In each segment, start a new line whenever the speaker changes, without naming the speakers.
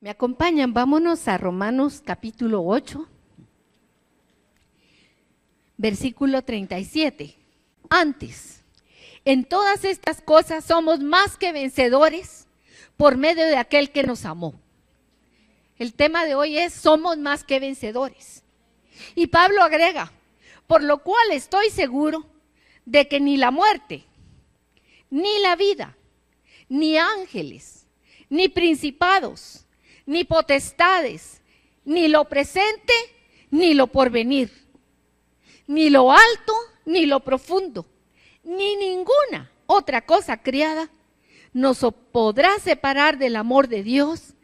¿Me acompañan? Vámonos a Romanos capítulo 8, versículo 37. Antes, en todas estas cosas somos más que vencedores por medio de aquel que nos amó. El tema de hoy es: somos más que vencedores. Y Pablo agrega: por lo cual estoy seguro de que ni la muerte, ni la vida, ni ángeles, ni principados, ni potestades, ni lo presente, ni lo porvenir, ni lo alto, ni lo profundo, ni ninguna otra cosa criada nos podrá separar del amor de Dios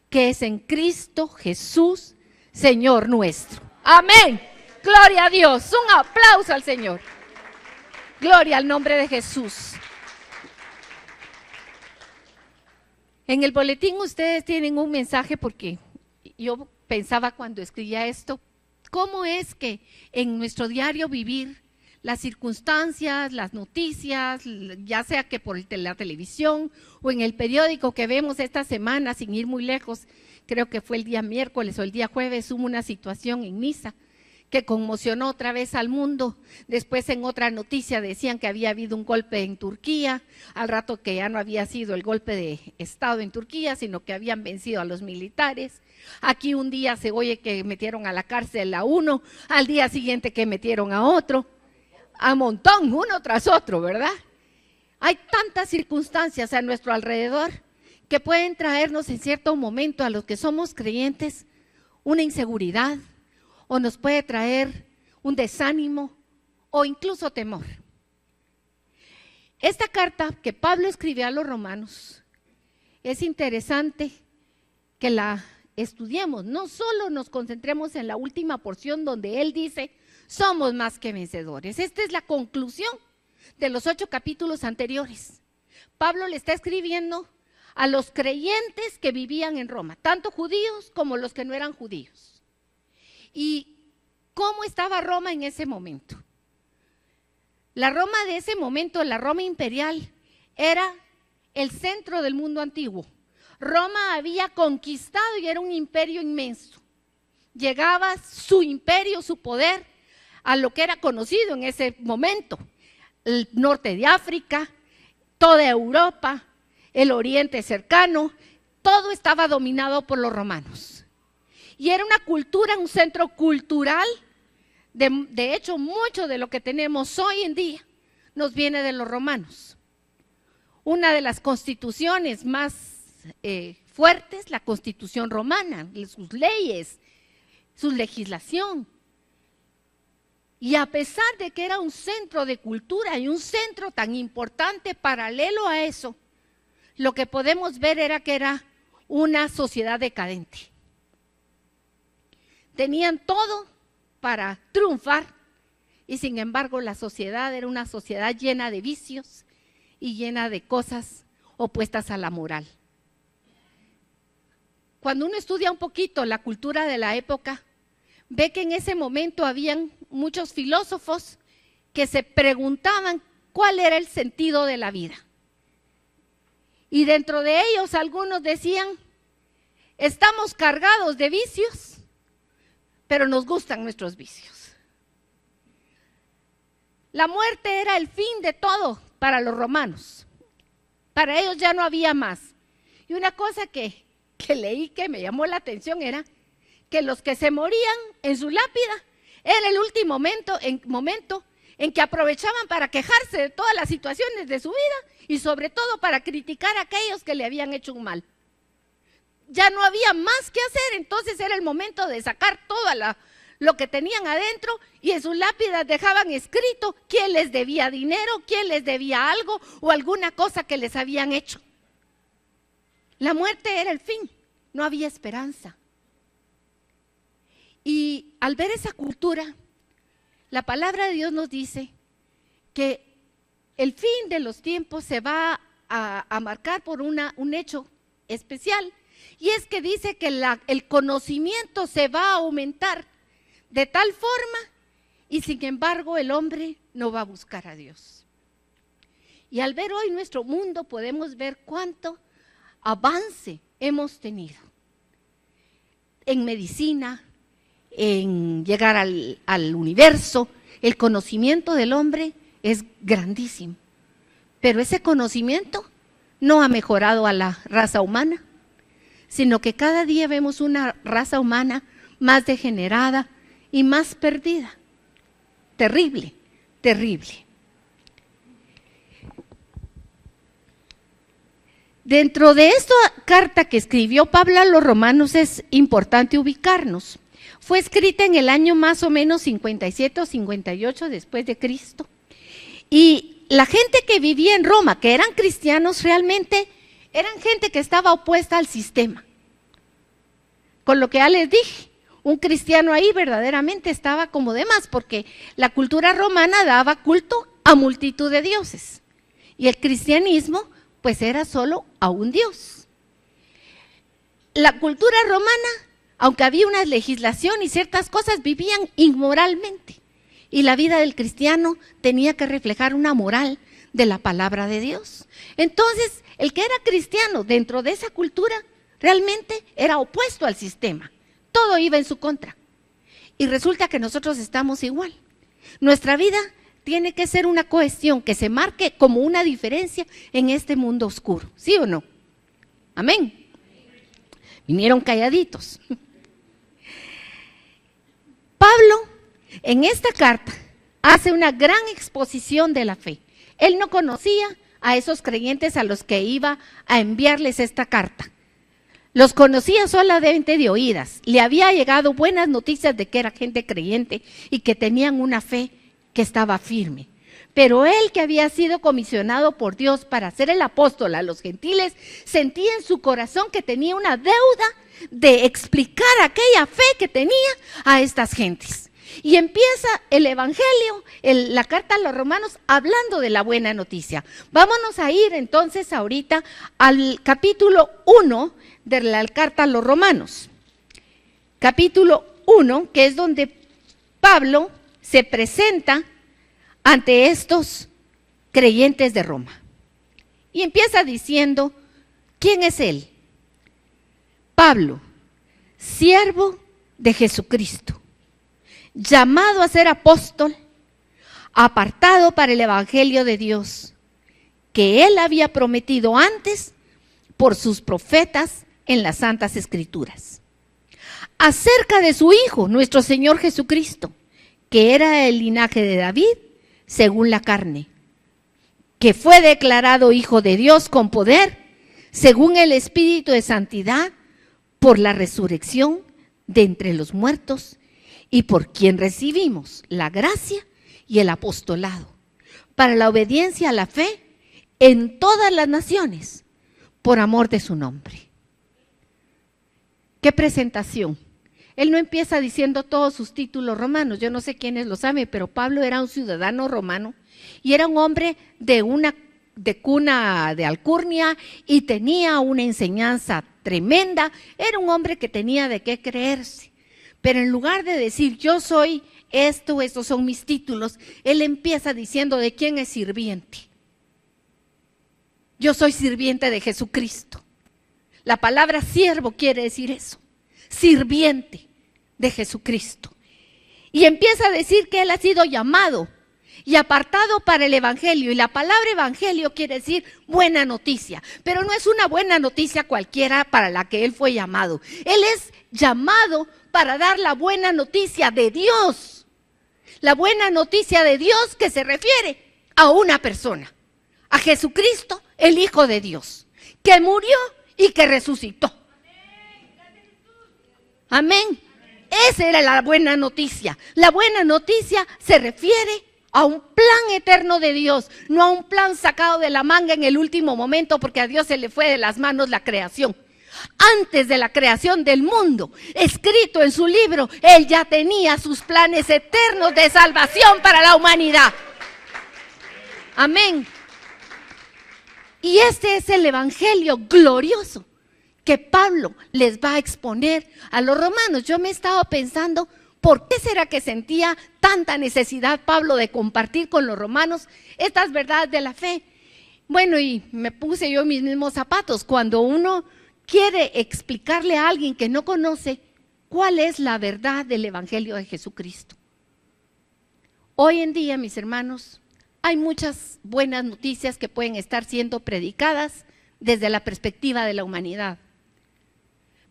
que es en Cristo Jesús, Señor nuestro. Amén. Gloria a Dios. Un aplauso al Señor. Gloria al nombre de Jesús. En el boletín ustedes tienen un mensaje, porque yo pensaba cuando escribía esto, ¿cómo es que en nuestro diario vivir las circunstancias, las noticias, ya sea que por la televisión o en el periódico que vemos esta semana, sin ir muy lejos, creo que fue el día miércoles o el día jueves, hubo una situación en Niza que conmocionó otra vez al mundo? Después en otra noticia decían que había habido un golpe en Turquía, al rato que ya no había sido el golpe de Estado en Turquía, sino que habían vencido a los militares. Aquí un día se oye que metieron a la cárcel a uno, al día siguiente que metieron a otro, a montón, uno tras otro, ¿verdad? Hay tantas circunstancias a nuestro alrededor que pueden traernos en cierto momento a los que somos creyentes una inseguridad, o nos puede traer un desánimo o incluso temor. Esta carta que Pablo escribió a los romanos, es interesante que la estudiemos, no solo nos concentremos en la última porción donde él dice, somos más que vencedores. Esta es la conclusión de los 8 capítulos anteriores. Pablo le está escribiendo a los creyentes que vivían en Roma, tanto judíos como los que no eran judíos. ¿Y cómo estaba Roma en ese momento? La Roma de ese momento, la Roma imperial, era el centro del mundo antiguo. Roma había conquistado y era un imperio inmenso. Llegaba su imperio, su poder, a lo que era conocido en ese momento: el norte de África, toda Europa, el oriente cercano, todo estaba dominado por los romanos. Y era una cultura, un centro cultural. De hecho, mucho de lo que tenemos hoy en día nos viene de los romanos. Una de las constituciones más fuertes, la Constitución romana, sus leyes, su legislación. Y a pesar de que era un centro de cultura y un centro tan importante, paralelo a eso, lo que podemos ver era que era una sociedad decadente. Tenían todo para triunfar y sin embargo la sociedad era una sociedad llena de vicios y llena de cosas opuestas a la moral. Cuando uno estudia un poquito la cultura de la época, ve que en ese momento habían muchos filósofos que se preguntaban cuál era el sentido de la vida. Y dentro de ellos algunos decían, estamos cargados de vicios, pero nos gustan nuestros vicios. La muerte era el fin de todo para los romanos. Para ellos ya no había más. Y una cosa que leí que me llamó la atención era que los que se morían en su lápida era el último momento en que aprovechaban para quejarse de todas las situaciones de su vida y sobre todo para criticar a aquellos que le habían hecho un mal. Ya no había más que hacer, entonces era el momento de sacar todo lo que tenían adentro, y en sus lápidas dejaban escrito quién les debía dinero, quién les debía algo o alguna cosa que les habían hecho. La muerte era el fin, no había esperanza. Y al ver esa cultura, la palabra de Dios nos dice que el fin de los tiempos se va a marcar por un hecho especial. Y es que dice que el conocimiento se va a aumentar de tal forma, y sin embargo el hombre no va a buscar a Dios. Y al ver hoy nuestro mundo podemos ver cuánto avance hemos tenido. en medicina, en llegar al universo. El conocimiento del hombre es grandísimo, pero ese conocimiento no ha mejorado a la raza humana, sino que cada día vemos una raza humana más degenerada y más perdida. Terrible, terrible. Dentro de esta carta que escribió Pablo a los romanos es importante ubicarnos. Fue escrita en el año más o menos 57 o 58 después de Cristo. Y la gente que vivía en Roma, que eran cristianos, realmente eran gente que estaba opuesta al sistema. Con lo que ya les dije, un cristiano ahí verdaderamente estaba como de más, porque la cultura romana daba culto a multitud de dioses. Y el cristianismo, pues era solo a un Dios. La cultura romana, aunque había una legislación y ciertas cosas, vivían inmoralmente. Y la vida del cristiano tenía que reflejar una moral de la palabra de Dios. Entonces, el que era cristiano dentro de esa cultura realmente era opuesto al sistema. Todo iba en su contra. Y resulta que nosotros estamos igual. Nuestra vida tiene que ser una cohesión que se marque como una diferencia en este mundo oscuro. ¿Sí o no? Amén. Vinieron calladitos. Pablo, en esta carta, hace una gran exposición de la fe. Él no conocía a esos creyentes a los que iba a enviarles esta carta. Los conocía solamente de oídas. Le había llegado buenas noticias de que era gente creyente y que tenían una fe que estaba firme. Pero él, que había sido comisionado por Dios para ser el apóstol a los gentiles, sentía en su corazón que tenía una deuda de explicar aquella fe que tenía a estas gentes. Y empieza el evangelio, la carta a los romanos, hablando de la buena noticia. Vámonos a ir entonces ahorita al capítulo 1 de la carta a los romanos. Capítulo 1, que es donde Pablo se presenta ante estos creyentes de Roma. Y empieza diciendo, ¿quién es él? Pablo, siervo de Jesucristo, llamado a ser apóstol, apartado para el evangelio de Dios, que él había prometido antes por sus profetas en las Santas Escrituras, acerca de su Hijo, nuestro Señor Jesucristo, que era el linaje de David, según la carne, que fue declarado Hijo de Dios con poder, según el Espíritu de Santidad, por la resurrección de entre los muertos, y por quien recibimos la gracia y el apostolado, para la obediencia a la fe en todas las naciones, por amor de su nombre. ¡Qué presentación! Él no empieza diciendo todos sus títulos romanos. Yo no sé quiénes lo saben, pero Pablo era un ciudadano romano y era un hombre de cuna de alcurnia y tenía una enseñanza tremenda. Era un hombre que tenía de qué creerse. Pero en lugar de decir yo soy esto, estos son mis títulos, él empieza diciendo de quién es sirviente. Yo soy sirviente de Jesucristo. La palabra siervo quiere decir eso, sirviente de Jesucristo. Y empieza a decir que él ha sido llamado y apartado para el evangelio. Y la palabra evangelio quiere decir buena noticia, pero no es una buena noticia cualquiera para la que él fue llamado. Él es llamado para dar la buena noticia de Dios. La buena noticia de Dios que se refiere a una persona, a Jesucristo, el Hijo de Dios, que murió y que resucitó. Amén. Esa era la buena noticia. La buena noticia se refiere a un plan eterno de Dios, no a un plan sacado de la manga en el último momento, porque a Dios se le fue de las manos la creación. Antes de la creación del mundo, escrito en su libro, Él ya tenía sus planes eternos de salvación para la humanidad. Amén. Y este es el evangelio glorioso que Pablo les va a exponer a los romanos. Yo me estaba pensando, ¿por qué será que sentía tanta necesidad Pablo de compartir con los romanos estas verdades de la fe? Bueno, y me puse yo mis mismos zapatos. Cuando uno quiere explicarle a alguien que no conoce, ¿Cuál es la verdad del Evangelio de Jesucristo? Hoy en día, mis hermanos, hay muchas buenas noticias que pueden estar siendo predicadas desde la perspectiva de la humanidad.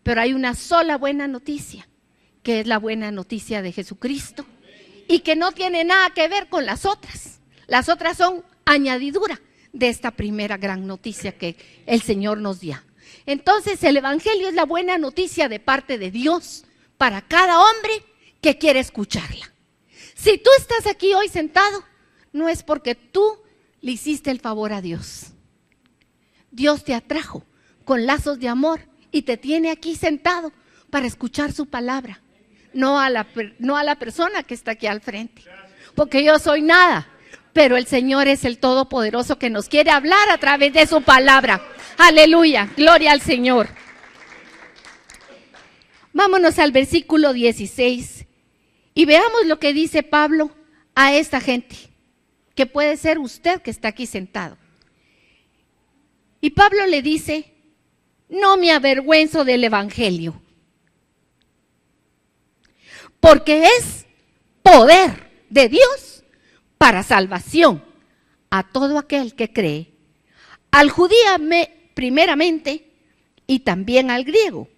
Pero hay una sola buena noticia, que es la buena noticia de Jesucristo, y que no tiene nada que ver con las otras. Las otras son añadidura de esta primera gran noticia que el Señor nos dio. Entonces, el Evangelio es la buena noticia de parte de Dios para cada hombre que quiere escucharla. Si tú estás aquí hoy sentado, no es porque tú le hiciste el favor a Dios. Dios te atrajo con lazos de amor y te tiene aquí sentado para escuchar su palabra. No a la persona que está aquí al frente, porque yo soy nada, pero el Señor es el Todopoderoso que nos quiere hablar a través de su palabra. Aleluya, gloria al Señor. Vámonos al versículo 16 y veamos lo que dice Pablo a esta gente, que puede ser usted que está aquí sentado. Y Pablo le dice: no me avergüenzo del Evangelio, porque es poder de Dios para salvación a todo aquel que cree, al judío primeramente y también al griego,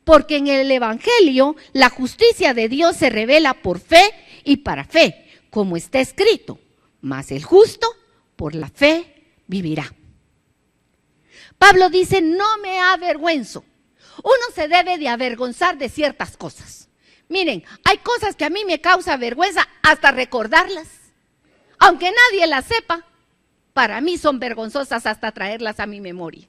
porque en el Evangelio la justicia de Dios se revela por fe y para fe, como está escrito, mas el justo por la fe vivirá. Pablo dice: no me avergüenzo. Uno se debe de avergonzar de ciertas cosas. Miren, hay cosas que a mí me causa vergüenza hasta recordarlas. Aunque nadie las sepa, para mí son vergonzosas hasta traerlas a mi memoria.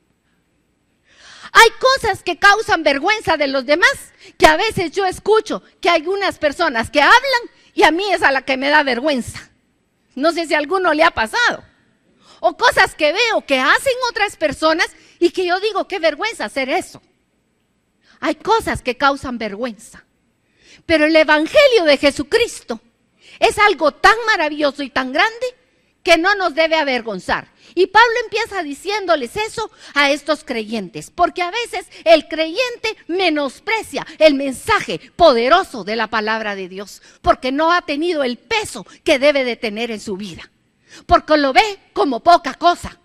Hay cosas que causan vergüenza de los demás, que a veces yo escucho que hay unas personas que hablan y a mí es a la que me da vergüenza. No sé si a alguno le ha pasado. O cosas que veo que hacen otras personas y que yo digo, qué vergüenza hacer eso. Hay cosas que causan vergüenza. Pero el Evangelio de Jesucristo es algo tan maravilloso y tan grande que no nos debe avergonzar. Y Pablo empieza diciéndoles eso a estos creyentes, porque a veces el creyente menosprecia el mensaje poderoso de la palabra de Dios, porque no ha tenido el peso que debe de tener en su vida, porque lo ve como poca cosa.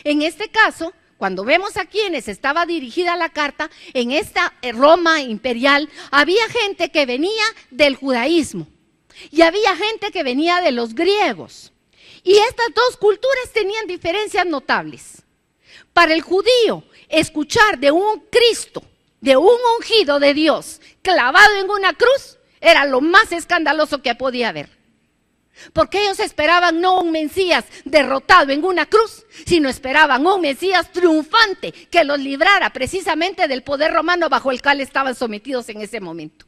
En este caso, cuando vemos a quienes estaba dirigida la carta, en esta Roma imperial, había gente que venía del judaísmo y había gente que venía de los griegos. Y estas dos culturas tenían diferencias notables. Para el judío, escuchar de un Cristo, de un ungido de Dios, clavado en una cruz, era lo más escandaloso que podía haber. Porque ellos esperaban no un Mesías derrotado en una cruz, sino esperaban un Mesías triunfante que los librara precisamente del poder romano bajo el cual estaban sometidos en ese momento.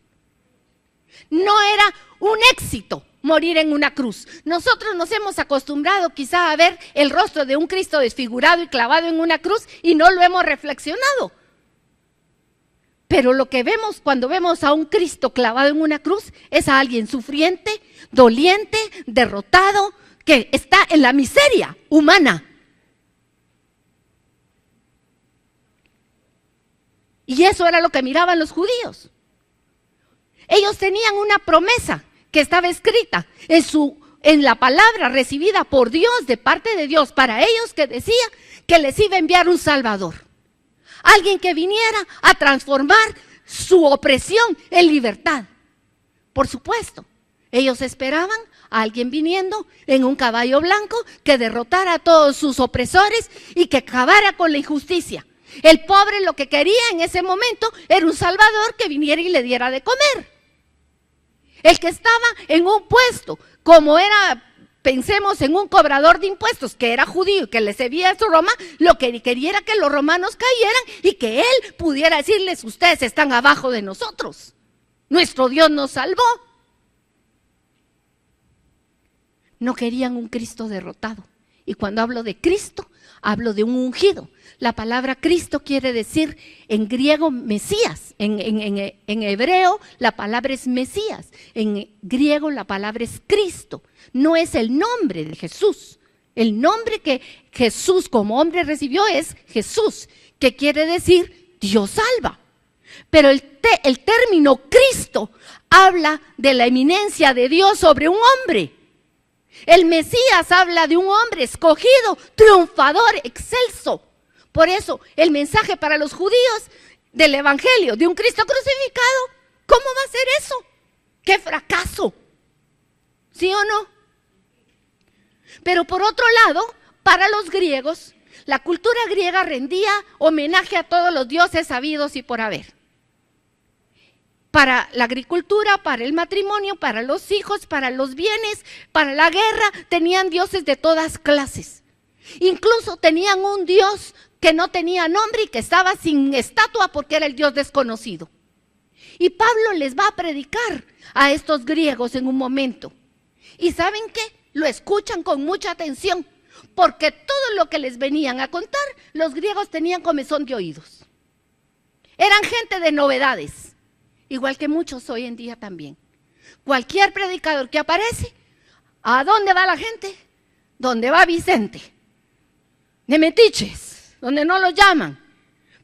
No era un éxito morir en una cruz. Nosotros nos hemos acostumbrado quizá a ver el rostro de un Cristo desfigurado y clavado en una cruz y no lo hemos reflexionado. Pero lo que vemos cuando vemos a un Cristo clavado en una cruz es a alguien sufriente, doliente, derrotado, que está en la miseria humana. Y eso era lo que miraban los judíos. Ellos tenían una promesa que estaba escrita en la palabra recibida por Dios, de parte de Dios, para ellos, que decía que les iba a enviar un Salvador. Alguien que viniera a transformar su opresión en libertad. Por supuesto, ellos esperaban a alguien viniendo en un caballo blanco que derrotara a todos sus opresores y que acabara con la injusticia. El pobre lo que quería en ese momento era un Salvador que viniera y le diera de comer. El que estaba en un puesto, como era, pensemos en un cobrador de impuestos que era judío y que le servía a Roma, lo que quería era que los romanos cayeran y que él pudiera decirles: ustedes están abajo de nosotros, nuestro Dios nos salvó. No querían un Cristo derrotado. Y cuando hablo de Cristo, hablo de un ungido. La palabra Cristo quiere decir en griego Mesías, en hebreo la palabra es Mesías, en griego la palabra es Cristo. No es el nombre de Jesús. El nombre que Jesús como hombre recibió es Jesús, que quiere decir Dios salva. Pero el término Cristo habla de la eminencia de Dios sobre un hombre. El Mesías habla de un hombre escogido, triunfador, excelso. Por eso el mensaje para los judíos del evangelio de un Cristo crucificado, ¿cómo va a ser eso? ¡Qué fracaso! ¿Sí o no? Pero por otro lado, para los griegos, la cultura griega rendía homenaje a todos los dioses sabidos y por haber. Para la agricultura, para el matrimonio, para los hijos, para los bienes, para la guerra, tenían dioses de todas clases. Incluso tenían un dios que no tenía nombre y que estaba sin estatua porque era el dios desconocido. Y Pablo les va a predicar a estos griegos en un momento. ¿Y saben qué? Lo escuchan con mucha atención, porque todo lo que les venían a contar, los griegos tenían comezón de oídos. Eran gente de novedades, igual que muchos hoy en día también. Cualquier predicador que aparece, ¿a dónde va la gente? ¿Dónde va Vicente? De metiches, donde no lo llaman.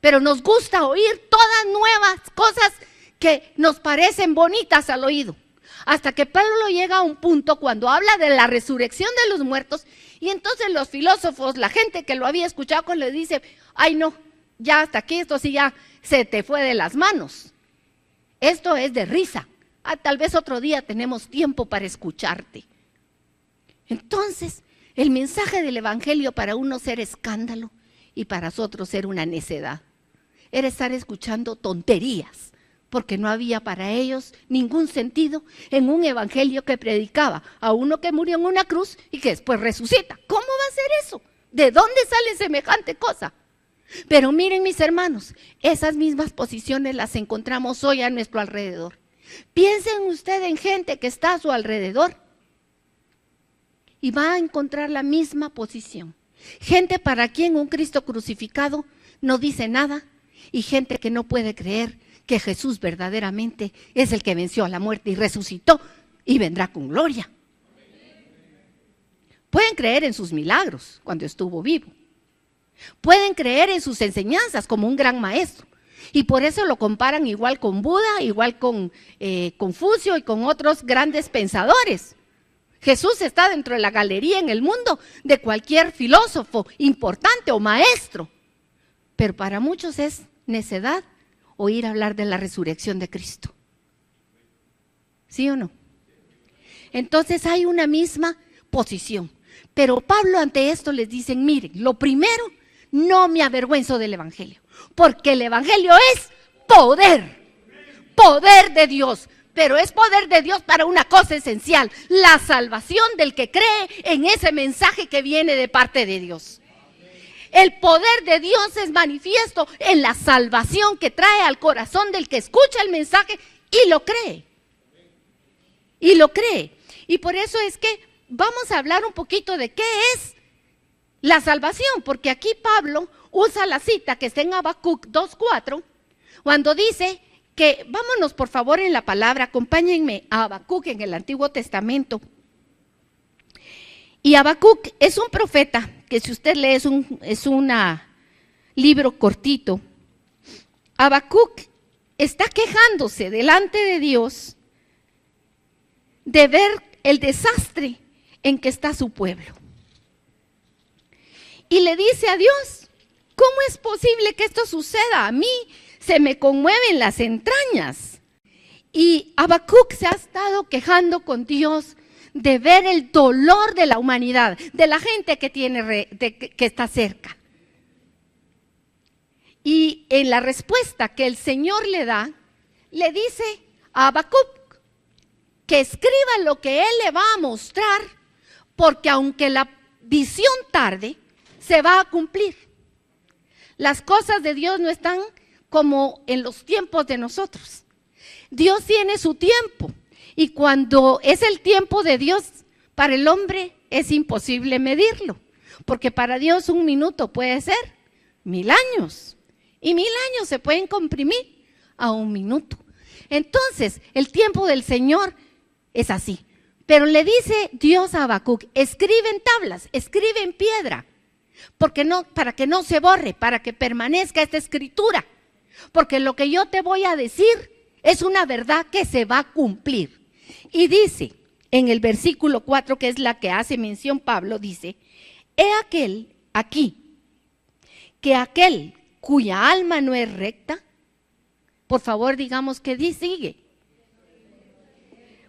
Pero nos gusta oír todas nuevas cosas que nos parecen bonitas al oído. Hasta que Pablo llega a un punto cuando habla de la resurrección de los muertos, y entonces los filósofos, la gente que lo había escuchado, le dice, ay no, ya hasta aquí esto sí ya se te fue de las manos. Esto es de risa. Tal vez otro día tenemos tiempo para escucharte. Entonces, el mensaje del evangelio para unos era escándalo y para otros era una necedad. Era estar escuchando tonterías, porque no había para ellos ningún sentido en un evangelio que predicaba a uno que murió en una cruz y que después resucita. ¿Cómo va a ser eso? ¿De dónde sale semejante cosa? Pero miren, mis hermanos, esas mismas posiciones las encontramos hoy a nuestro alrededor. Piensen ustedes en gente que está a su alrededor y va a encontrar la misma posición. Gente para quien un Cristo crucificado no dice nada y gente que no puede creer que Jesús verdaderamente es el que venció a la muerte y resucitó y vendrá con gloria. Pueden creer en sus milagros cuando estuvo vivo. Pueden creer en sus enseñanzas como un gran maestro. Y por eso lo comparan igual con Buda, igual con Confucio y con otros grandes pensadores. Jesús está dentro de la galería en el mundo de cualquier filósofo importante o maestro. Pero para muchos es necedad oír hablar de la resurrección de Cristo. ¿Sí o no? Entonces hay una misma posición. Pero Pablo ante esto les dice, miren, lo primero, no me avergüenzo del evangelio, porque el evangelio es poder, poder de Dios. Pero es poder de Dios para una cosa esencial, la salvación del que cree en ese mensaje que viene de parte de Dios. El poder de Dios es manifiesto en la salvación que trae al corazón del que escucha el mensaje y lo cree. Y lo cree. Y por eso es que vamos a hablar un poquito de qué es la salvación, porque aquí Pablo usa la cita que está en Habacuc 2:4, cuando dice que, vámonos por favor en la palabra, acompáñenme a Habacuc en el Antiguo Testamento. Y Habacuc es un profeta, que si usted lee es un libro cortito. Habacuc está quejándose delante de Dios de ver el desastre en que está su pueblo. Y le dice a Dios, ¿cómo es posible que esto suceda? A mí se me conmueven las entrañas. Y Habacuc se ha estado quejando con Dios de ver el dolor de la humanidad, de la gente que que está cerca. Y en la respuesta que el Señor le da, le dice a Habacuc que escriba lo que Él le va a mostrar, porque aunque la visión tarde, se va a cumplir. Las cosas de Dios no están como en los tiempos de nosotros. Dios tiene su tiempo. Y cuando es el tiempo de Dios, para el hombre es imposible medirlo, porque para Dios un minuto puede ser 1000 años, y 1000 años se pueden comprimir a un minuto. Entonces, el tiempo del Señor es así. Pero le dice Dios a Habacuc, escribe en tablas, escribe en piedra, para que no se borre, para que permanezca esta escritura, porque lo que yo te voy a decir es una verdad que se va a cumplir. Y dice en el versículo 4, que es la que hace mención Pablo, dice: he aquel aquí, que aquel cuya alma no es recta, por favor digamos que sigue.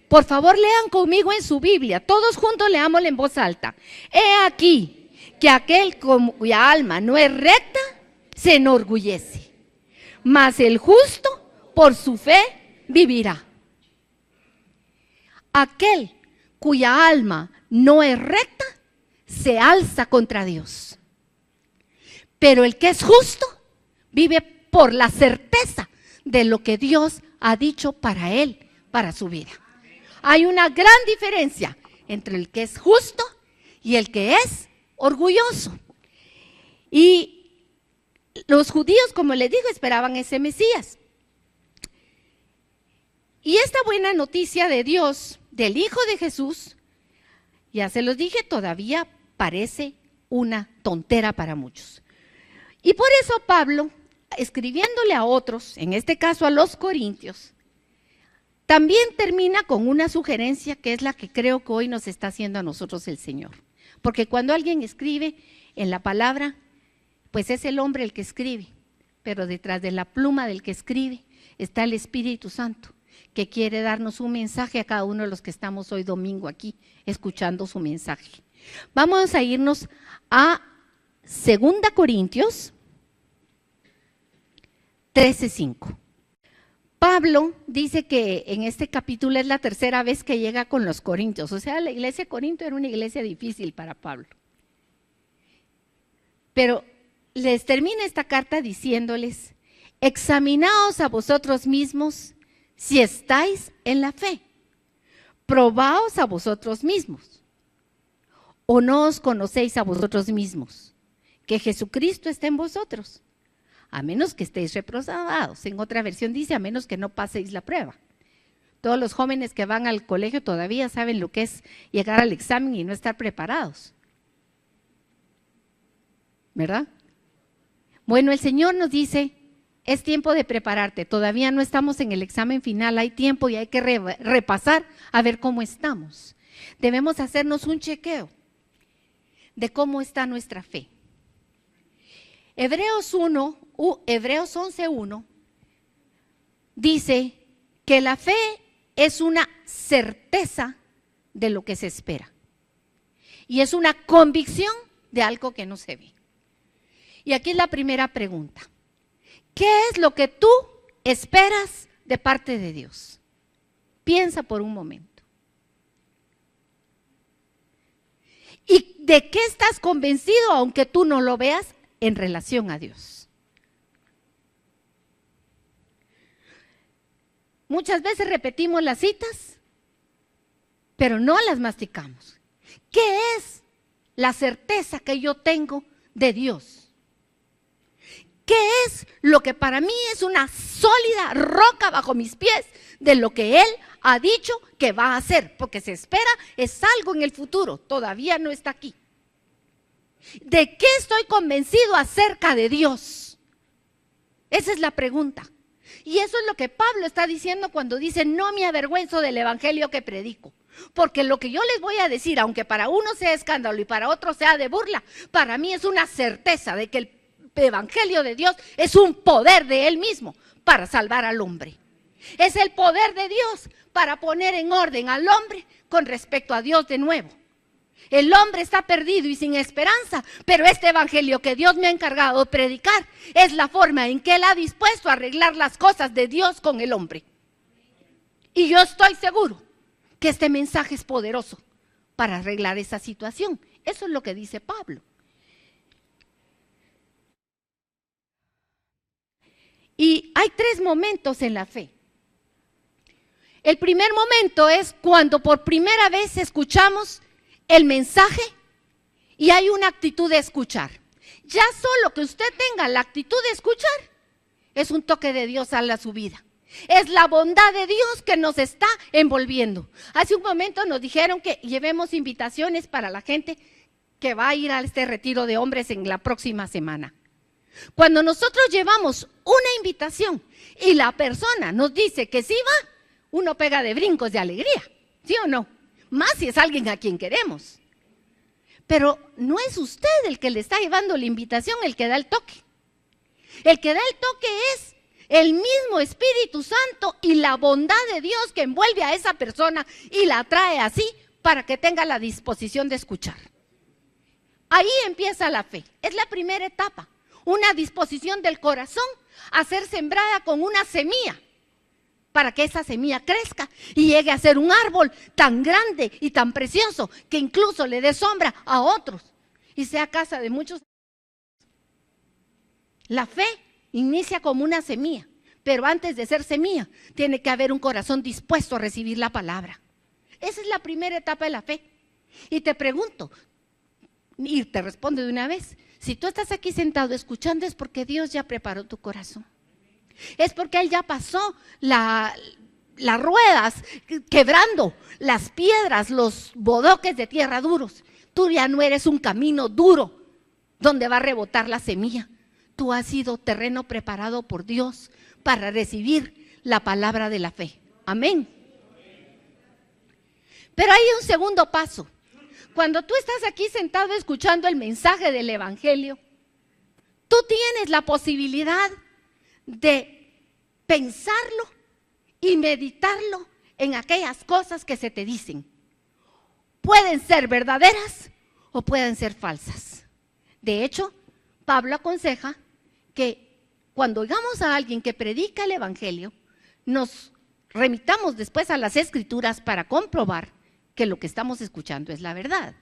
Por favor lean conmigo en su Biblia, todos juntos leámosla en voz alta. He aquí, que aquel cuya alma no es recta, se enorgullece, mas el justo por su fe vivirá. Aquel cuya alma no es recta, se alza contra Dios. Pero el que es justo, vive por la certeza de lo que Dios ha dicho para él, para su vida. Hay una gran diferencia entre el que es justo y el que es orgulloso. Y los judíos, como les digo, esperaban ese Mesías. Y esta buena noticia de Dios, del Hijo de Jesús, ya se los dije, todavía parece una tontera para muchos. Y por eso Pablo, escribiéndole a otros, en este caso a los corintios, también termina con una sugerencia que es la que creo que hoy nos está haciendo a nosotros el Señor. Porque cuando alguien escribe en la palabra, pues es el hombre el que escribe, pero detrás de la pluma del que escribe está el Espíritu Santo, que quiere darnos un mensaje a cada uno de los que estamos hoy domingo aquí, escuchando su mensaje. Vamos a irnos a 2 Corintios 13:5. Pablo dice que en este capítulo es la tercera vez que llega con los corintios, o sea, la iglesia de Corinto era una iglesia difícil para Pablo. Pero les termina esta carta diciéndoles: examinaos a vosotros mismos si estáis en la fe, probaos a vosotros mismos, o no os conocéis a vosotros mismos, que Jesucristo está en vosotros, a menos que estéis reprobados. En otra versión dice: a menos que no paséis la prueba. Todos los jóvenes que van al colegio todavía saben lo que es llegar al examen y no estar preparados, ¿verdad? Bueno, el Señor nos dice: es tiempo de prepararte, todavía no estamos en el examen final, hay tiempo y hay que repasar a ver cómo estamos. Debemos hacernos un chequeo de cómo está nuestra fe. Hebreos 11:1 dice que la fe es una certeza de lo que se espera y es una convicción de algo que no se ve. Y aquí es la primera pregunta: ¿qué es lo que tú esperas de parte de Dios? Piensa por un momento. ¿Y de qué estás convencido aunque tú no lo veas en relación a Dios? Muchas veces repetimos las citas, pero no las masticamos. ¿Qué es la certeza que yo tengo de Dios? ¿Qué es lo que para mí es una sólida roca bajo mis pies de lo que Él ha dicho que va a hacer? Porque se espera, es algo en el futuro, todavía no está aquí. ¿De qué estoy convencido acerca de Dios? Esa es la pregunta. Y eso es lo que Pablo está diciendo cuando dice: no me avergüenzo del evangelio que predico. Porque lo que yo les voy a decir, aunque para uno sea escándalo y para otro sea de burla, para mí es una certeza de que el evangelio de Dios es un poder de Él mismo para salvar al hombre. Es el poder de Dios para poner en orden al hombre con respecto a Dios de nuevo. El hombre está perdido y sin esperanza, pero este evangelio que Dios me ha encargado de predicar es la forma en que Él ha dispuesto a arreglar las cosas de Dios con el hombre. Y yo estoy seguro que este mensaje es poderoso para arreglar esa situación. Eso es lo que dice Pablo. Y hay 3 momentos en la fe. El primer momento es cuando por primera vez escuchamos el mensaje y hay una actitud de escuchar. Ya solo que usted tenga la actitud de escuchar es un toque de Dios a su vida. Es la bondad de Dios que nos está envolviendo. Hace un momento nos dijeron que llevemos invitaciones para la gente que va a ir a este retiro de hombres en la próxima semana. Cuando nosotros llevamos una invitación y la persona nos dice que sí va, uno pega de brincos de alegría, ¿sí o no? Más si es alguien a quien queremos. Pero no es usted el que le está llevando la invitación, el que da el toque. El que da el toque es el mismo Espíritu Santo y la bondad de Dios que envuelve a esa persona y la trae así para que tenga la disposición de escuchar. Ahí empieza la fe. Es la primera etapa. Una disposición del corazón a ser sembrada con una semilla, para que esa semilla crezca y llegue a ser un árbol tan grande y tan precioso que incluso le dé sombra a otros y sea casa de muchos. La fe inicia como una semilla, pero antes de ser semilla tiene que haber un corazón dispuesto a recibir la palabra. Esa es la primera etapa de la fe. Y te pregunto, y te respondo de una vez, si tú estás aquí sentado escuchando es porque Dios ya preparó tu corazón. Es porque Él ya pasó las ruedas, quebrando las piedras, los bodoques de tierra duros. Tú ya no eres un camino duro donde va a rebotar la semilla. Tú has sido terreno preparado por Dios para recibir la palabra de la fe. Amén. Pero hay un segundo paso. Cuando tú estás aquí sentado escuchando el mensaje del Evangelio, tú tienes la posibilidad de pensarlo y meditarlo en aquellas cosas que se te dicen. Pueden ser verdaderas o pueden ser falsas. De hecho, Pablo aconseja que cuando oigamos a alguien que predica el Evangelio, nos remitamos después a las Escrituras para comprobar que lo que estamos escuchando es la verdad.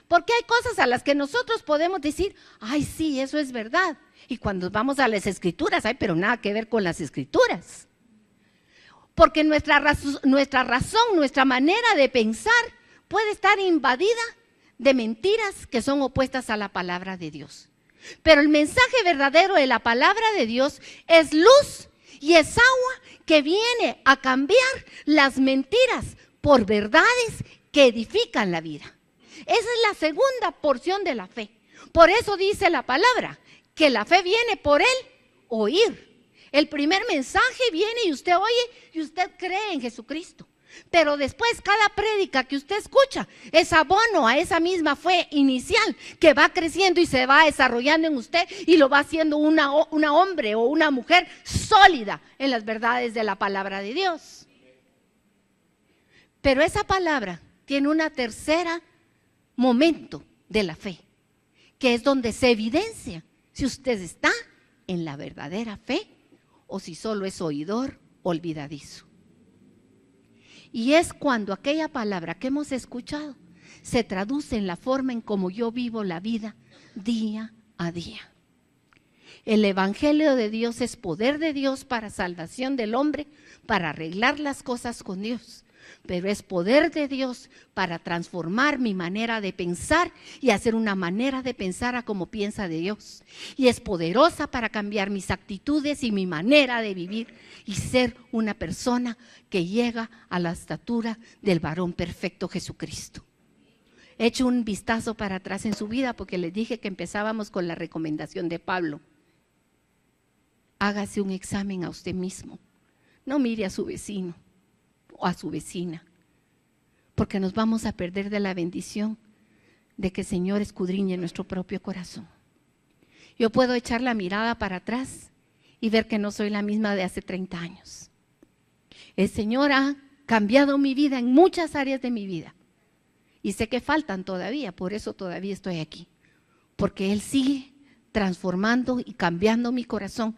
Porque hay cosas a las que nosotros podemos decir, ay sí, eso es verdad. Y cuando vamos a las Escrituras, ay, pero nada que ver con las Escrituras. Porque nuestra razón, nuestra manera de pensar puede estar invadida de mentiras que son opuestas a la palabra de Dios. Pero el mensaje verdadero de la palabra de Dios es luz y es agua que viene a cambiar las mentiras por verdades que edifican la vida. Esa es la segunda porción de la fe. Por eso dice la palabra, que la fe viene por el oír. El primer mensaje viene y usted oye y usted cree en Jesucristo. Pero después cada prédica que usted escucha es abono a esa misma fe inicial que va creciendo y se va desarrollando en usted y lo va haciendo una hombre o una mujer sólida en las verdades de la palabra de Dios. Pero esa palabra tiene una tercera momento de la fe, que es donde se evidencia si usted está en la verdadera fe o si solo es oidor olvidadizo. Y es cuando aquella palabra que hemos escuchado se traduce en la forma en cómo yo vivo la vida día a día. El Evangelio de Dios es poder de Dios para salvación del hombre, para arreglar las cosas con Dios. Pero es poder de Dios para transformar mi manera de pensar y hacer una manera de pensar a como piensa de Dios. Y es poderosa para cambiar mis actitudes y mi manera de vivir y ser una persona que llega a la estatura del varón perfecto Jesucristo. He hecho un vistazo para atrás en su vida porque les dije que empezábamos con la recomendación de Pablo. Hágase un examen a usted mismo. No mire a su vecino o a su vecina, porque nos vamos a perder de la bendición de que el Señor escudriñe nuestro propio corazón. Yo puedo echar la mirada para atrás y ver que no soy la misma de hace 30 años. El Señor ha cambiado mi vida en muchas áreas de mi vida y sé que faltan todavía, por eso todavía estoy aquí, porque Él sigue transformando y cambiando mi corazón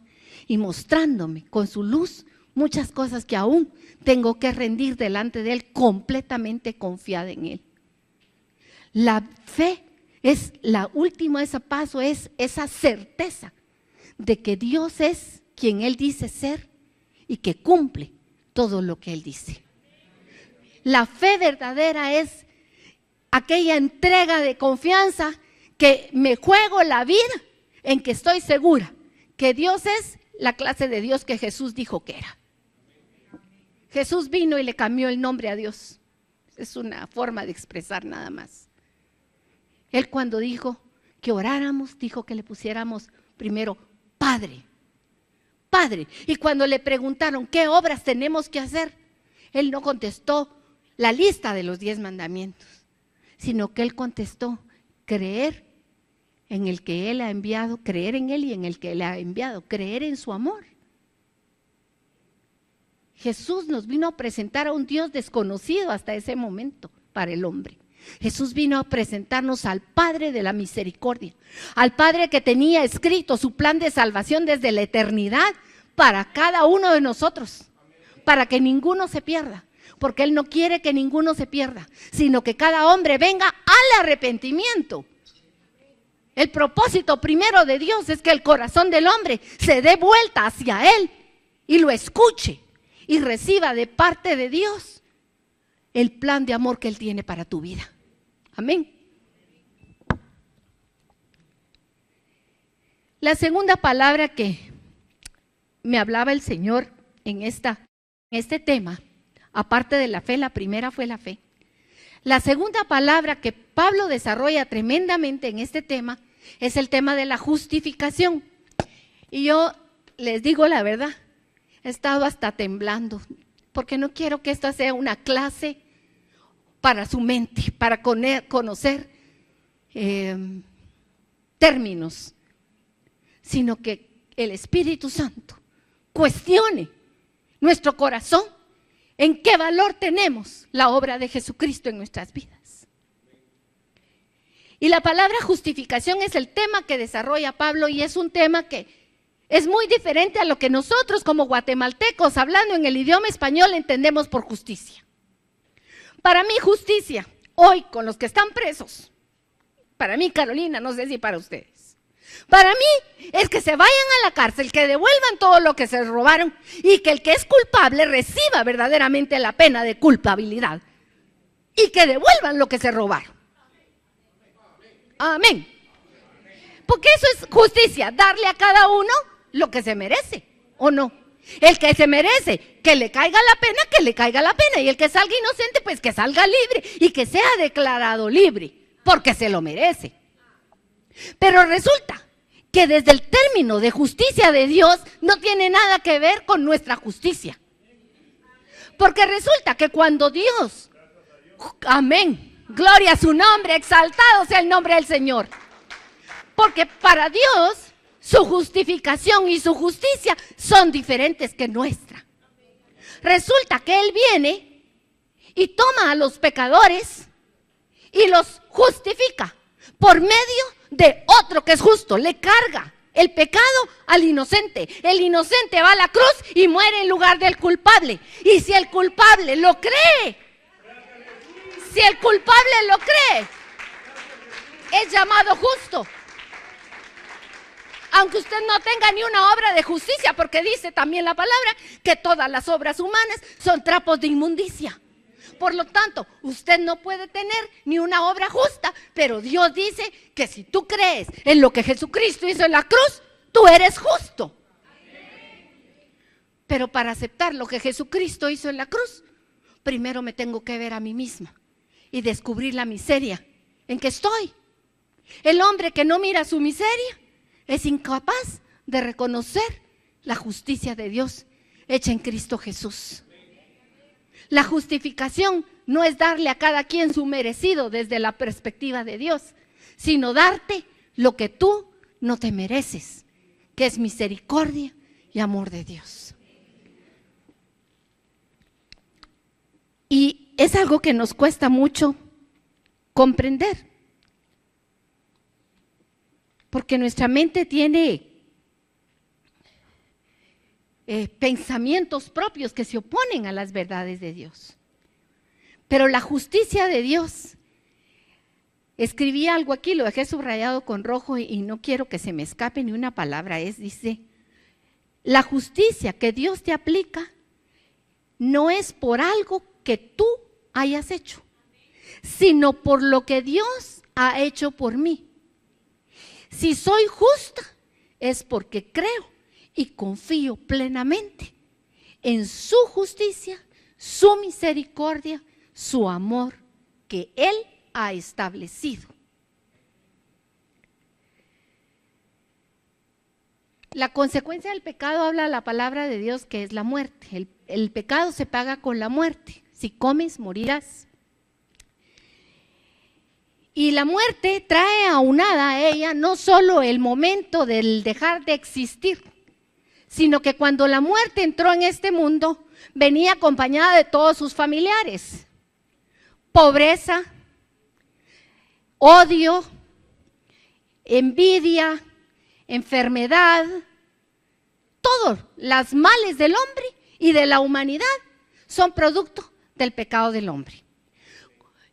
y mostrándome con su luz muchas cosas que aún tengo que rendir delante de Él completamente confiada en Él. La fe es la última, ese paso es esa certeza de que Dios es quien Él dice ser y que cumple todo lo que Él dice. La fe verdadera es aquella entrega de confianza que me juego la vida en que estoy segura que Dios es la clase de Dios que Jesús dijo que era. Jesús vino y le cambió el nombre a Dios. Es una forma de expresar nada más. Él cuando dijo que oráramos, dijo que le pusiéramos primero Padre. Padre. Y cuando le preguntaron qué obras tenemos que hacer, él no contestó la lista de los 10 mandamientos, sino que él contestó: creer en el que él ha enviado, creer en él y en el que él ha enviado, creer en su amor. Jesús nos vino a presentar a un Dios desconocido hasta ese momento para el hombre. Jesús vino a presentarnos al Padre de la misericordia, al Padre que tenía escrito su plan de salvación desde la eternidad para cada uno de nosotros, para que ninguno se pierda, porque Él no quiere que ninguno se pierda, sino que cada hombre venga al arrepentimiento. El propósito primero de Dios es que el corazón del hombre se dé vuelta hacia Él y lo escuche y reciba de parte de Dios el plan de amor que Él tiene para tu vida. Amén. La segunda palabra que me hablaba el Señor en este tema, aparte de la fe, la primera fue la fe. La segunda palabra que Pablo desarrolla tremendamente en este tema es el tema de la justificación. Y yo les digo la verdad, he estado hasta temblando, porque no quiero que esta sea una clase para su mente, para conocer términos, sino que el Espíritu Santo cuestione nuestro corazón en qué valor tenemos la obra de Jesucristo en nuestras vidas. Y la palabra justificación es el tema que desarrolla Pablo, y es un tema que es muy diferente a lo que nosotros como guatemaltecos, hablando en el idioma español, entendemos por justicia. Para mí justicia, hoy con los que están presos, para mí, Carolina, no sé si para ustedes, para mí es que se vayan a la cárcel, que devuelvan todo lo que se robaron y que el que es culpable reciba verdaderamente la pena de culpabilidad y que devuelvan lo que se robaron. Amén. Porque eso es justicia, darle a cada uno lo que se merece, ¿o no? El que se merece que le caiga la pena, que le caiga la pena, y el que salga inocente, pues que salga libre y que sea declarado libre, porque se lo merece. Pero resulta que desde el término de justicia de Dios no tiene nada que ver con nuestra justicia. Porque resulta que cuando Dios, amén, gloria a su nombre, exaltado sea el nombre del Señor. Porque para Dios su justificación y su justicia son diferentes que nuestra. Resulta que Él viene y toma a los pecadores y los justifica por medio de otro que es justo. Le carga el pecado al inocente. El inocente va a la cruz y muere en lugar del culpable. Y si el culpable lo cree, es llamado justo. Aunque usted no tenga ni una obra de justicia, porque dice también la palabra que todas las obras humanas son trapos de inmundicia. Por lo tanto, usted no puede tener ni una obra justa, pero Dios dice que si tú crees en lo que Jesucristo hizo en la cruz, tú eres justo. Pero para aceptar lo que Jesucristo hizo en la cruz, primero me tengo que ver a mí misma y descubrir la miseria en que estoy. El hombre que no mira su miseria es incapaz de reconocer la justicia de Dios hecha en Cristo Jesús. La justificación no es darle a cada quien su merecido desde la perspectiva de Dios, sino darte lo que tú no te mereces, que es misericordia y amor de Dios. Y es algo que nos cuesta mucho comprender, porque nuestra mente tiene pensamientos propios que se oponen a las verdades de Dios. Pero la justicia de Dios, escribí algo aquí, lo dejé subrayado con rojo y no quiero que se me escape ni una palabra, dice, la justicia que Dios te aplica no es por algo que tú hayas hecho, sino por lo que Dios ha hecho por mí. Si soy justa, es porque creo y confío plenamente en su justicia, su misericordia, su amor que Él ha establecido. La consecuencia del pecado habla la palabra de Dios, que es la muerte. El pecado se paga con la muerte. Si comes, morirás. Y la muerte trae aunada a ella no solo el momento del dejar de existir, sino que cuando la muerte entró en este mundo, venía acompañada de todos sus familiares. Pobreza, odio, envidia, enfermedad, todos los males del hombre y de la humanidad son producto del pecado del hombre.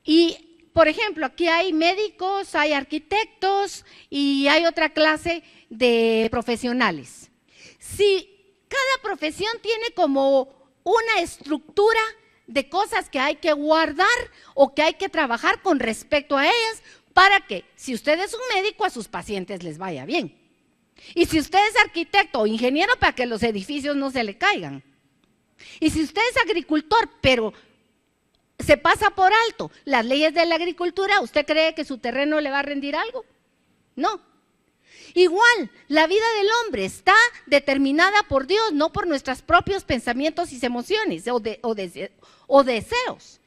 Y, por ejemplo, aquí hay médicos, hay arquitectos y hay otra clase de profesionales. Si cada profesión tiene como una estructura de cosas que hay que guardar o que hay que trabajar con respecto a ellas para que, si usted es un médico, a sus pacientes les vaya bien. Y si usted es arquitecto o ingeniero, para que los edificios no se le caigan. Y si usted es agricultor, pero se pasa por alto las leyes de la agricultura, ¿usted cree que su terreno le va a rendir algo? No. Igual, la vida del hombre está determinada por Dios, no por nuestros propios pensamientos y emociones o deseos.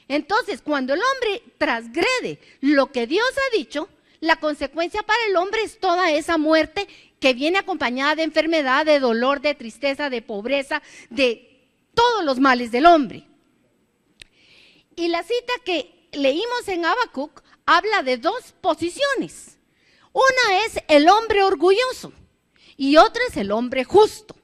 Entonces, cuando el hombre transgrede lo que Dios ha dicho, la consecuencia para el hombre es toda esa muerte que viene acompañada de enfermedad, de dolor, de tristeza, de pobreza, de todos los males del hombre. Y la cita que leímos en Habacuc habla de dos posiciones. Una es el hombre orgulloso y otra es el hombre justo.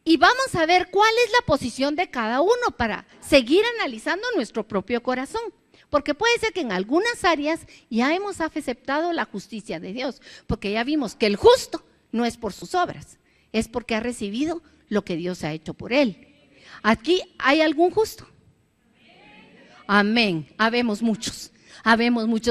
Y vamos a ver cuál es la posición de cada uno para seguir analizando nuestro propio corazón. Porque puede ser que en algunas áreas ya hemos aceptado la justicia de Dios, porque ya vimos que el justo no es por sus obras, es porque ha recibido lo que Dios ha hecho por él. ¿Aquí hay algún justo? Amén. Habemos muchos,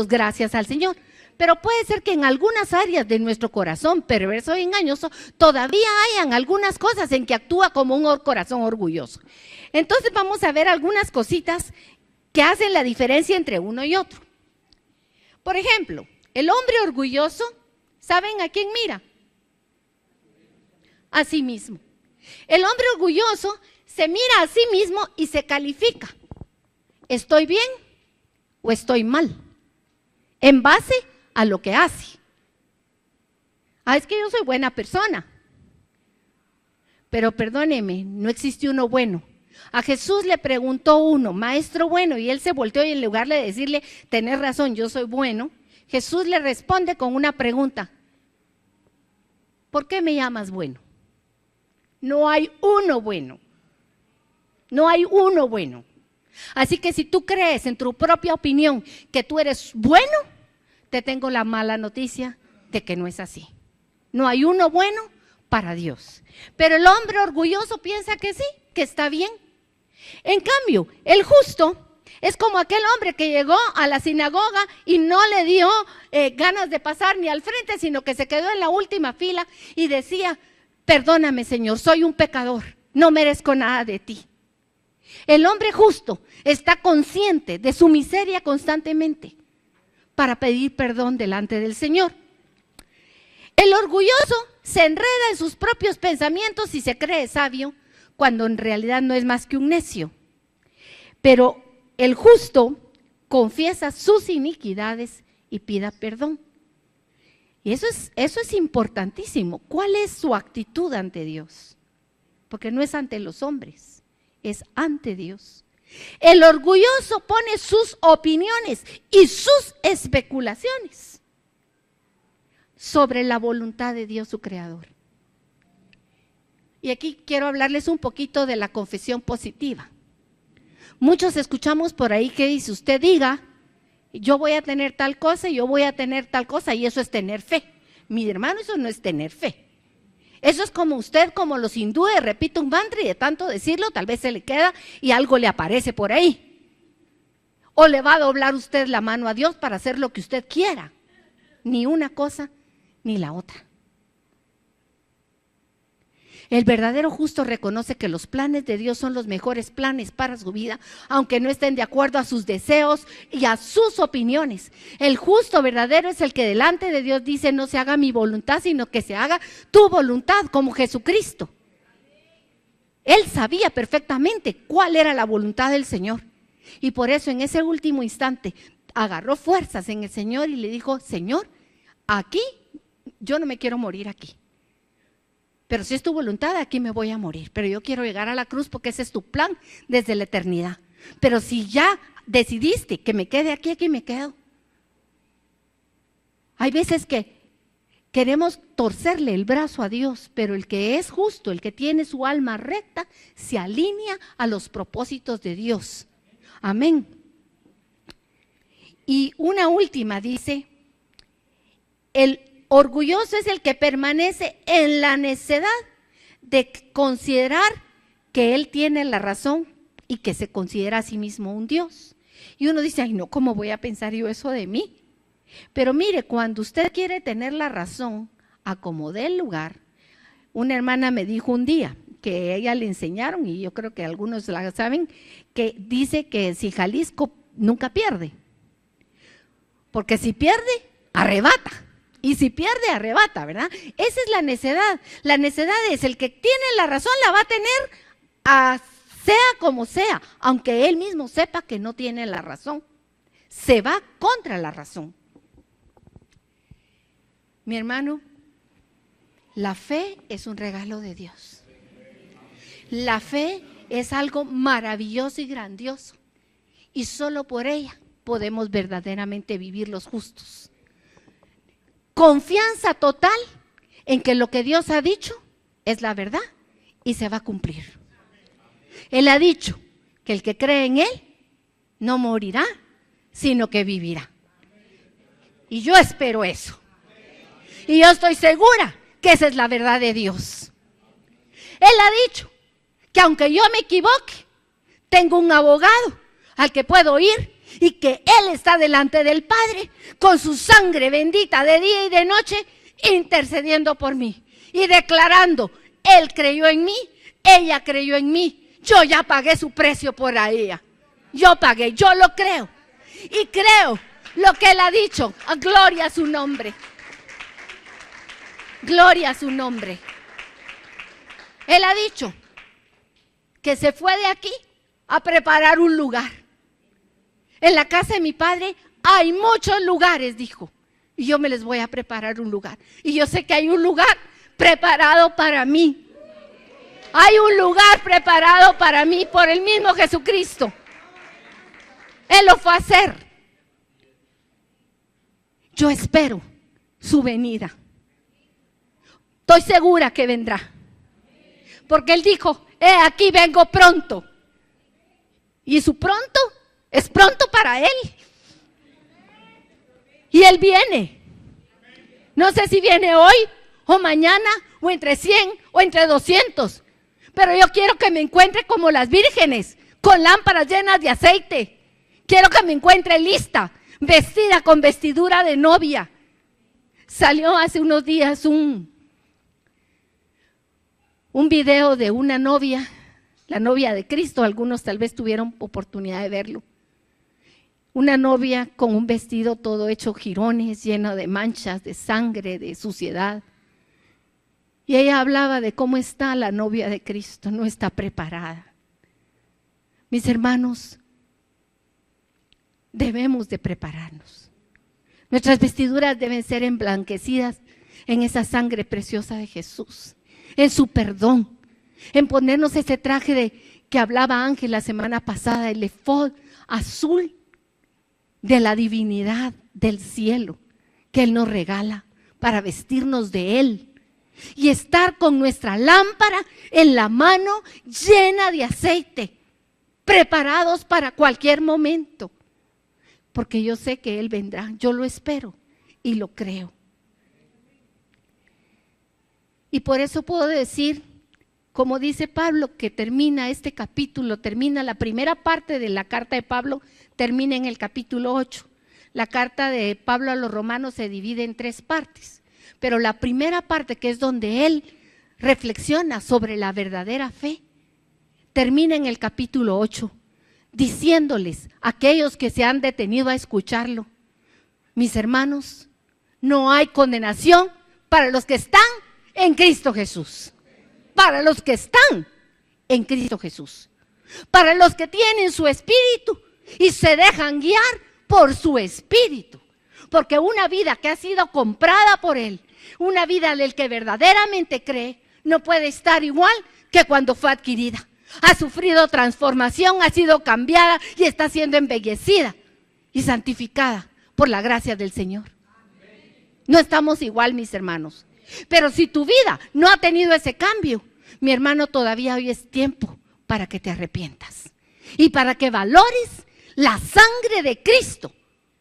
gracias al Señor. Pero puede ser que en algunas áreas de nuestro corazón perverso y engañoso todavía hayan algunas cosas en que actúa como un corazón orgulloso. Entonces vamos a ver algunas cositas que hacen la diferencia entre uno y otro. Por ejemplo, el hombre orgulloso, ¿saben a quién mira? A sí mismo. El hombre orgulloso se mira a sí mismo y se califica. ¿Estoy bien o estoy mal? En base a lo que hace. Es que yo soy buena persona. Pero perdóneme, no existe uno bueno. A Jesús le preguntó uno, maestro bueno, y él se volteó y en lugar de decirle, tenés razón, yo soy bueno, Jesús le responde con una pregunta. ¿Por qué me llamas bueno? No hay uno bueno. No hay uno bueno. Así que si tú crees en tu propia opinión que tú eres bueno, te tengo la mala noticia de que no es así. No hay uno bueno para Dios. Pero el hombre orgulloso piensa que sí, que está bien. En cambio, el justo es como aquel hombre que llegó a la sinagoga y no le dio ganas de pasar ni al frente, sino que se quedó en la última fila y decía, perdóname Señor, soy un pecador, no merezco nada de ti. El hombre justo está consciente de su miseria constantemente para pedir perdón delante del Señor. El orgulloso se enreda en sus propios pensamientos y se cree sabio, cuando en realidad no es más que un necio. Pero el justo confiesa sus iniquidades y pida perdón. Y eso es importantísimo. ¿Cuál es su actitud ante Dios? Porque no es ante los hombres, es ante Dios. El orgulloso pone sus opiniones y sus especulaciones sobre la voluntad de Dios, su creador. Y aquí quiero hablarles un poquito de la confesión positiva. Muchos escuchamos por ahí que dice, usted diga, yo voy a tener tal cosa y yo voy a tener tal cosa, y eso es tener fe. Mi hermano, eso no es tener fe. Eso es como usted, como los hindúes, repite un mantra y de tanto decirlo, tal vez se le queda y algo le aparece por ahí. O le va a doblar usted la mano a Dios para hacer lo que usted quiera. Ni una cosa ni la otra. El verdadero justo reconoce que los planes de Dios son los mejores planes para su vida, aunque no estén de acuerdo a sus deseos y a sus opiniones. El justo verdadero es el que delante de Dios dice: no se haga mi voluntad, sino que se haga tu voluntad, como Jesucristo. Él sabía perfectamente cuál era la voluntad del Señor. Y por eso en ese último instante agarró fuerzas en el Señor y le dijo: Señor, aquí yo no me quiero morir aquí. Pero si es tu voluntad, aquí me voy a morir. Pero yo quiero llegar a la cruz porque ese es tu plan desde la eternidad. Pero si ya decidiste que me quede aquí, aquí me quedo. Hay veces que queremos torcerle el brazo a Dios, pero el que es justo, el que tiene su alma recta, se alinea a los propósitos de Dios. Amén. Y una última dice: el orgulloso es el que permanece en la necedad de considerar que él tiene la razón y que se considera a sí mismo un Dios. Y uno dice: ay no, ¿cómo voy a pensar yo eso de mí? Pero mire, cuando usted quiere tener la razón, acomode el lugar. Una hermana me dijo un día que a ella le enseñaron, y yo creo que algunos la saben, que dice que si Jalisco nunca pierde, porque si pierde, arrebata. Y si pierde, arrebata, ¿verdad? Esa es la necedad. La necedad es: el que tiene la razón la va a tener sea como sea, aunque él mismo sepa que no tiene la razón. Se va contra la razón. Mi hermano, la fe es un regalo de Dios. La fe es algo maravilloso y grandioso. Y solo por ella podemos verdaderamente vivir los justos. Confianza total en que lo que Dios ha dicho es la verdad y se va a cumplir. Él ha dicho que el que cree en Él no morirá, sino que vivirá. Y yo espero eso. Y yo estoy segura que esa es la verdad de Dios. Él ha dicho que aunque yo me equivoque, tengo un abogado al que puedo ir, y que Él está delante del Padre con su sangre bendita de día y de noche, intercediendo por mí y declarando: Él creyó en mí, ella creyó en mí, yo ya pagué su precio por ella. Yo pagué, yo lo creo y creo lo que Él ha dicho. Gloria a su nombre. Gloria a su nombre. Él ha dicho que se fue de aquí a preparar un lugar. En la casa de mi Padre hay muchos lugares, dijo, y yo me les voy a preparar un lugar. Y yo sé que hay un lugar preparado para mí. Hay un lugar preparado para mí por el mismo Jesucristo. Él lo fue a hacer. Yo espero su venida. Estoy segura que vendrá. Porque Él dijo: aquí vengo pronto. Y su pronto es pronto para Él. Y Él viene. No sé si viene hoy o mañana o entre 100 o entre 200. Pero yo quiero que me encuentre como las vírgenes, con lámparas llenas de aceite. Quiero que me encuentre lista, vestida con vestidura de novia. Salió hace unos días un video de una novia, la novia de Cristo. Algunos tal vez tuvieron oportunidad de verlo. Una novia con un vestido todo hecho jirones, lleno de manchas, de sangre, de suciedad. Y ella hablaba de cómo está la novia de Cristo, no está preparada. Mis hermanos, debemos de prepararnos. Nuestras vestiduras deben ser emblanquecidas en esa sangre preciosa de Jesús, en su perdón, en ponernos ese traje que hablaba Ángel la semana pasada, el efod azul de la divinidad del cielo que Él nos regala para vestirnos de Él y estar con nuestra lámpara en la mano llena de aceite, preparados para cualquier momento, porque yo sé que Él vendrá. Yo lo espero y lo creo. Y por eso puedo decir, como dice Pablo, que termina este capítulo, termina la primera parte de la carta de Pablo, termina en el capítulo 8. La carta de Pablo a los romanos se divide en 3 partes, pero la primera parte, que es donde él reflexiona sobre la verdadera fe, termina en el capítulo 8 diciéndoles a aquellos que se han detenido a escucharlo: mis hermanos, no hay condenación para los que están en Cristo Jesús. Para los que están en Cristo Jesús. Para los que tienen su espíritu y se dejan guiar por su espíritu. Porque una vida que ha sido comprada por Él, una vida del que verdaderamente cree, no puede estar igual que cuando fue adquirida. Ha sufrido transformación, ha sido cambiada y está siendo embellecida y santificada por la gracia del Señor. No estamos igual, mis hermanos. Pero si tu vida no ha tenido ese cambio, mi hermano, todavía hoy es tiempo para que te arrepientas y para que valores la sangre de Cristo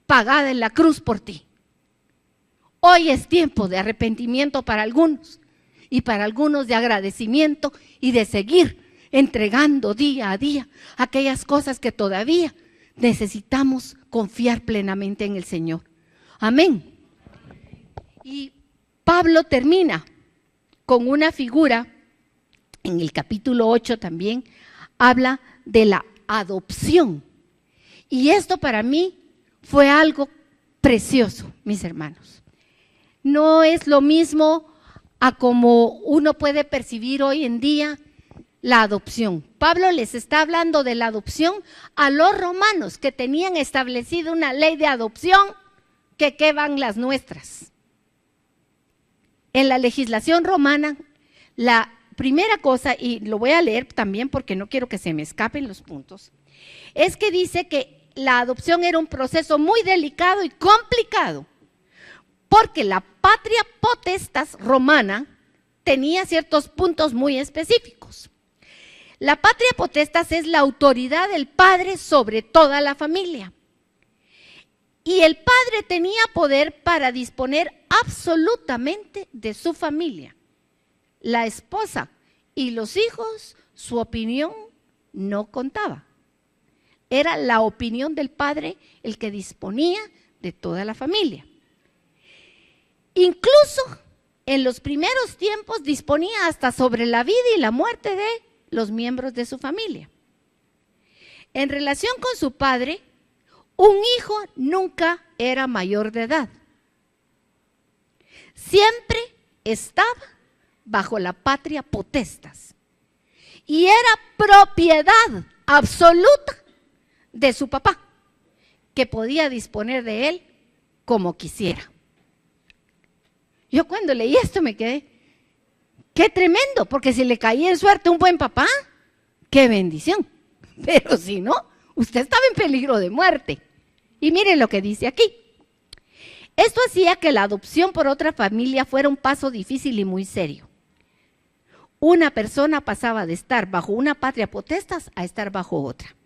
pagada en la cruz por ti. Hoy es tiempo de arrepentimiento para algunos y para algunos de agradecimiento y de seguir entregando día a día aquellas cosas que todavía necesitamos confiar plenamente en el Señor. Amén. Y Pablo termina con una figura, en el capítulo 8 también, habla de la adopción. Y esto para mí fue algo precioso, mis hermanos. No es lo mismo a como uno puede percibir hoy en día la adopción. Pablo les está hablando de la adopción a los romanos, que tenían establecido una ley de adopción que van las nuestras. En la legislación romana, la primera cosa, y lo voy a leer también porque no quiero que se me escapen los puntos, es que dice que la adopción era un proceso muy delicado y complicado, porque la patria potestas romana tenía ciertos puntos muy específicos. La patria potestas es la autoridad del padre sobre toda la familia. Y el padre tenía poder para disponer absolutamente de su familia. La esposa y los hijos, su opinión no contaba. Era la opinión del padre el que disponía de toda la familia. Incluso en los primeros tiempos disponía hasta sobre la vida y la muerte de los miembros de su familia. En relación con su padre, un hijo nunca era mayor de edad. Siempre estaba bajo la patria potestas y era propiedad absoluta de su papá, que podía disponer de él como quisiera. Yo cuando leí esto me quedé, qué tremendo, porque si le caía en suerte un buen papá, qué bendición. Pero si no, usted estaba en peligro de muerte. Y miren lo que dice aquí. Esto hacía que la adopción por otra familia fuera un paso difícil y muy serio. Una persona pasaba de estar bajo una patria potestas a estar bajo otra.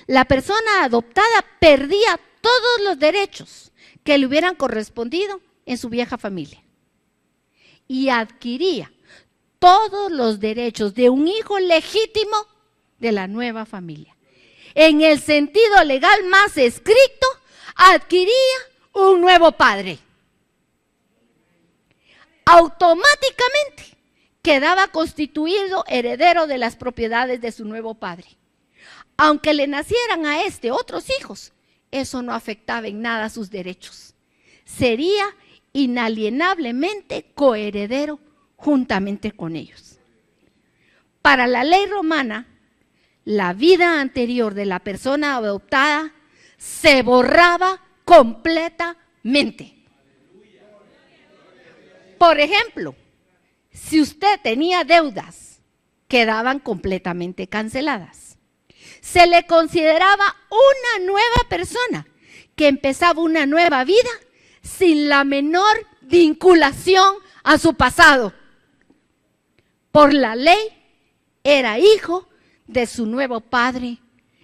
La persona adoptada perdía todos los derechos que le hubieran correspondido en su vieja familia y adquiría todos los derechos de un hijo legítimo de la nueva familia. En el sentido legal más estricto, adquiría un nuevo padre. Automáticamente quedaba constituido heredero de las propiedades de su nuevo padre. Aunque le nacieran a este otros hijos, eso no afectaba en nada sus derechos. Sería inalienablemente coheredero juntamente con ellos. Para la ley romana, la vida anterior de la persona adoptada se borraba completamente. Por ejemplo, si usted tenía deudas, quedaban completamente canceladas. Se le consideraba una nueva persona que empezaba una nueva vida sin la menor vinculación a su pasado. Por la ley, era hijo de su nuevo padre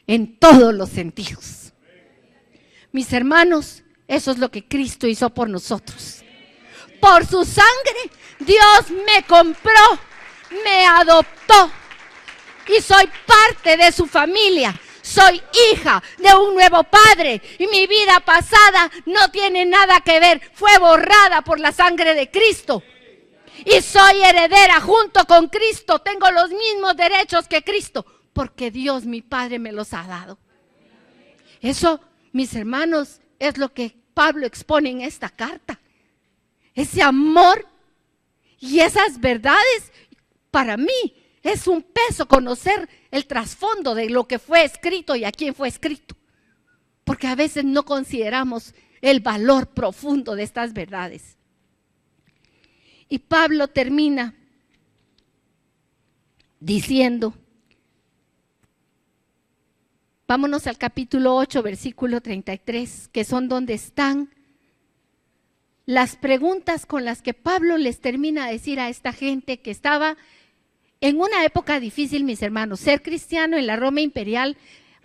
en todos los sentidos. Mis hermanos, eso es lo que Cristo hizo por nosotros. Por su sangre, Dios me compró, me adoptó y soy parte de su familia. Soy hija de un nuevo padre y mi vida pasada no tiene nada que ver, fue borrada por la sangre de Cristo. y soy heredera junto con Cristo. Tengo los mismos derechos que Cristo, porque Dios mi Padre me los ha dado. Eso, mis hermanos, es lo que Pablo expone en esta carta. Ese amor y esas verdades, para mí es un peso conocer el trasfondo de lo que fue escrito y a quién fue escrito, porque a veces no consideramos el valor profundo de estas verdades. Y Pablo termina diciendo, vámonos al capítulo 8, versículo 33, que son donde están las preguntas con las que Pablo les termina de decir a esta gente que estaba en una época difícil, mis hermanos. Ser cristiano en la Roma imperial,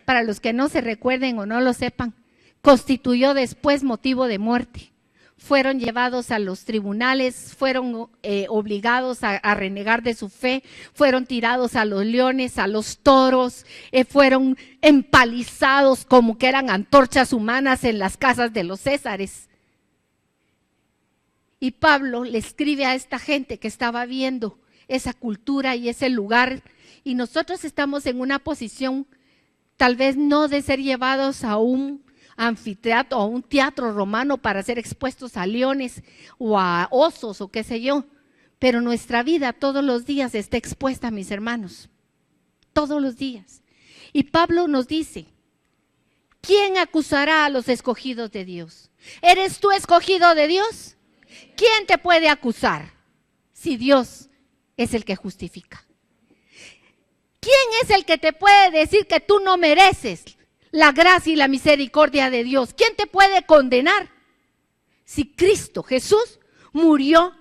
para los que no se recuerden o no lo sepan, constituyó después motivo de muerte. Fueron llevados a los tribunales, fueron obligados a renegar de su fe, fueron tirados a los leones, a los toros, fueron empalizados como que eran antorchas humanas en las casas de los césares. Y Pablo le escribe a esta gente que estaba viendo esa cultura y ese lugar, y nosotros estamos en una posición tal vez no de ser llevados a un anfiteatro o a un teatro romano para ser expuestos a leones o a osos o qué sé yo, pero nuestra vida todos los días está expuesta, mis hermanos, todos los días. Y Pablo nos dice, ¿quién acusará a los escogidos de Dios? ¿Eres tú escogido de Dios? ¿Quién te puede acusar si Dios es el que justifica? ¿Quién es el que te puede decir que tú no mereces la gracia y la misericordia de Dios? ¿Quién te puede condenar? Si Cristo Jesús murió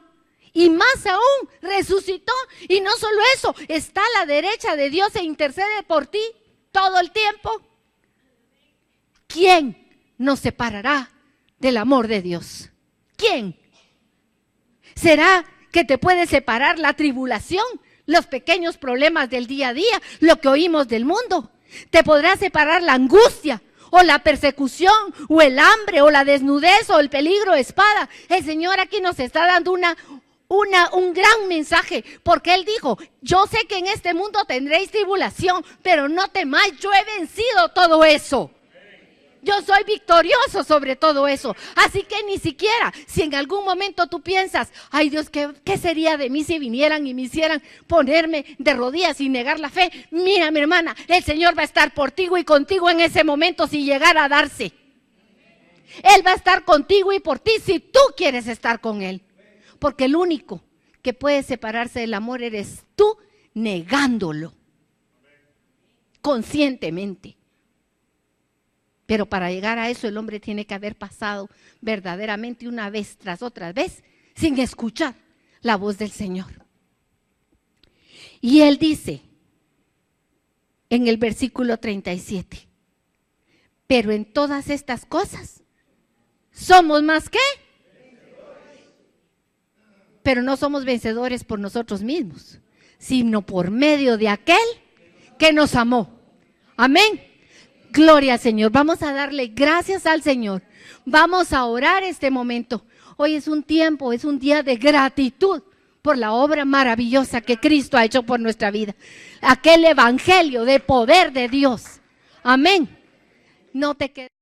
y más aún resucitó, y no solo eso, está a la derecha de Dios e intercede por ti todo el tiempo. ¿Quién nos separará del amor de Dios? ¿Quién? ¿Será que te puede separar la tribulación, los pequeños problemas del día a día, lo que oímos del mundo? ¿Te podrá separar la angustia o la persecución o el hambre o la desnudez o el peligro de espada? El Señor aquí nos está dando un gran mensaje, porque Él dijo, yo sé que en este mundo tendréis tribulación, pero no temáis, yo he vencido todo eso. Yo soy victorioso sobre todo eso. Así que ni siquiera, si en algún momento tú piensas, ay Dios, ¿qué sería de mí si vinieran y me hicieran ponerme de rodillas y negar la fe? Mira, mi hermana, el Señor va a estar por ti y contigo en ese momento si llegara a darse. Él va a estar contigo y por ti si tú quieres estar con Él. Porque el único que puede separarse del amor eres tú, negándolo conscientemente. Pero para llegar a eso el hombre tiene que haber pasado verdaderamente una vez tras otra vez sin escuchar la voz del Señor. Y Él dice en el versículo 37, pero en todas estas cosas somos más que, pero no somos vencedores por nosotros mismos, sino por medio de aquel que nos amó. Amén. Gloria al Señor. Vamos a darle gracias al Señor. Vamos a orar este momento. Hoy es un tiempo, es un día de gratitud por la obra maravillosa que Cristo ha hecho por nuestra vida. Aquel evangelio de poder de Dios. Amén. No te quedes.